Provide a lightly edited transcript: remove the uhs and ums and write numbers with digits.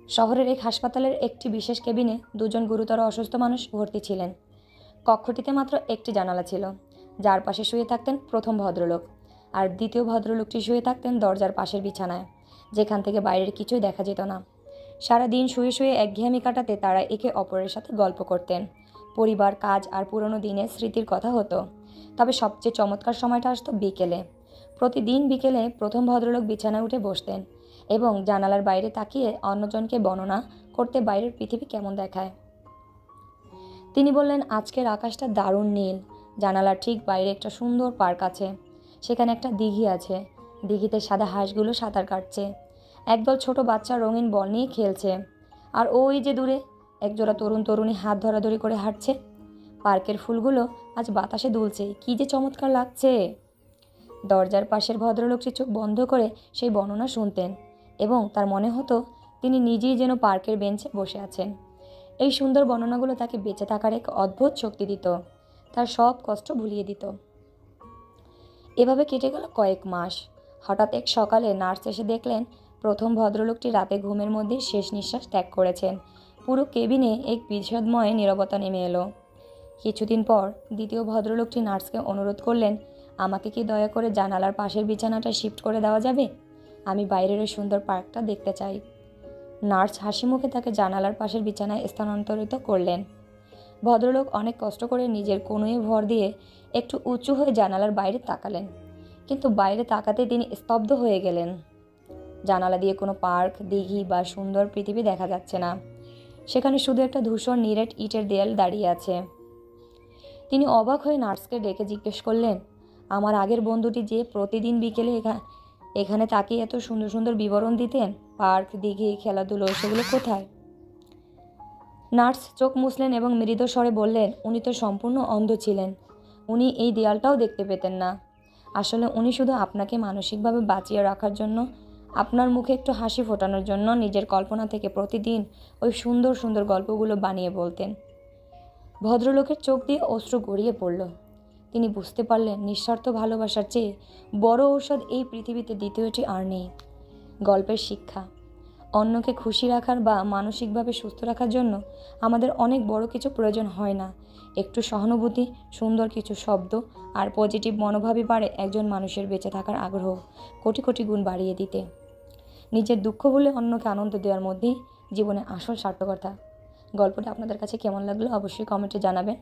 শহরের এক হাসপাতালের একটি বিশেষ কেবিনে দুজন গুরুতর অসুস্থ মানুষ ভর্তি ছিলেন। কক্ষটিতে মাত্র একটি জানালা ছিল, যার পাশে শুয়ে থাকতেন প্রথম ভদ্রলোক, আর দ্বিতীয় ভদ্রলোকটি শুয়ে থাকতেন দরজার পাশের বিছানায়, যেখান থেকে বাইরের কিছুই দেখা যেত না। সারা দিন শুয়ে শুয়ে একঘেয়েমি কাটাতে তারা একে অপরের সাথে গল্প করতেন। পরিবার, কাজ আর পুরনো দিনের স্মৃতির কথা হতো। তবে সবচেয়ে চমৎকার সময়টা আসতো বিকেলে। প্রতিদিন বিকেলে প্রথম ভদ্রলোক বিছানায় উঠে বসতেন এবং জানালার বাইরে তাকিয়ে অন্যজনকে বর্ণনা করতে বাইরের পৃথিবী কেমন দেখায়। তিনি বললেন, আজকের আকাশটা দারুণ নীল, জানালার ঠিক বাইরে একটা সুন্দর পার্ক আছে, সেখানে একটা দিঘি আছে, দিঘিতে সাদা হাঁসগুলো সাঁতার কাটছে, একদল ছোট বাচ্চা রঙিন বল নিয়ে খেলছে, আর ওই যে দূরে একজোড়া তরুণ তরুণী হাত ধরাধরি করে হাঁটছে। পার্কের ফুলগুলো আজ বাতাসে দুলছে, কি যে চমৎকার লাগছে। দরজার পাশের ভদ্রলোকটি চোখ বন্ধ করে সেই বর্ণনা শুনতেন এবং তার মনে হতো তিনি নিজেই যেন পার্কের বেঞ্চে বসে আছেন। এই সুন্দর বর্ণনাগুলো তাকে বেঁচে থাকার এক অদ্ভুত শক্তি দিত, তার সব কষ্ট ভুলিয়ে দিত। এভাবে কেটে গেল কয়েক মাস। হঠাৎ এক সকালে নার্স এসে দেখলেন প্রথম ভদ্রলোকটি রাতে ঘুমের মধ্যে শেষ নিঃশ্বাস ত্যাগ করেছেন। পুরো কেবিনে এক বিষাদময় নীরবতা নেমে এলো। কিছুদিন পর দ্বিতীয় ভদ্রলোকটি নার্সকে অনুরোধ করলেন, আমাকে কি দয়া করে জানালার পাশের বিছানাটা শিফট করে দেওয়া যাবে? আমি বাইরের ওই সুন্দর পার্কটা দেখতে চাই। নার্স হাসি মুখে তাকে জানালার পাশের বিছানায় স্থানান্তরিত করলেন। ভদ্রলোক অনেক কষ্ট করে নিজের কনুয়ে ভর দিয়ে একটু উঁচু হয়ে জানালার বাইরে তাকালেন, কিন্তু বাইরে তাকাতে তিনি স্তব্ধ হয়ে গেলেন। জানালা দিয়ে কোনো পার্ক, দিঘি বা সুন্দর পৃথিবী দেখা যাচ্ছে না। সেখানে শুধু একটা ধূসর নিরেট ইটের দেয়াল দাঁড়িয়ে আছে। তিনি অবাক হয়ে নার্সকে ডেকে জিজ্ঞেস করলেন, আমার আগের বন্ধুটি যে প্রতিদিন বিকেলে এখানে তাকিয়ে এত সুন্দর সুন্দর বিবরণ দিতেন, পার্ক, দিঘি, খেলাধুলো, সেগুলো কোথায়? নার্স চোখ মুছলেন এবং মৃদু স্বরে বললেন, উনি তো সম্পূর্ণ অন্ধ ছিলেন। উনি এই দেয়ালটাও দেখতে পেতেন না। আসলে উনি শুধু আপনাকে মানসিকভাবে বাঁচিয়ে রাখার জন্য, আপনার মুখে একটু হাসি ফোটানোর জন্য নিজের কল্পনা থেকে প্রতিদিন ওই সুন্দর সুন্দর গল্পগুলো বানিয়ে বলতেন। ভদ্রলোকের চোখ দিয়ে অশ্রু গড়িয়ে পড়ল। তিনি বুঝতে পারলেন নিঃস্বার্থ ভালোবাসার চেয়ে বড় ঔষধ এই পৃথিবীতে দ্বিতীয়টি আর নেই। গল্পের শিক্ষা, অন্যকে খুশি রাখার বা মানসিকভাবে সুস্থ রাখার জন্য আমাদের অনেক বড় কিছু প্রয়োজন হয় না। একটু সহানুভূতি, সুন্দর কিছু শব্দ আর পজিটিভ মনোভাবই পারে একজন মানুষের বেঁচে থাকার আগ্রহ কোটি কোটি গুণ বাড়িয়ে দিতে। নিজের দুঃখ ভুলে অন্যকে আনন্দ দেওয়ার মধ্যেই জীবনে আসল সার্থকতা। গল্পটা আপনাদের কাছে কেমন লাগলো অবশ্যই কমেন্টে জানাবেন।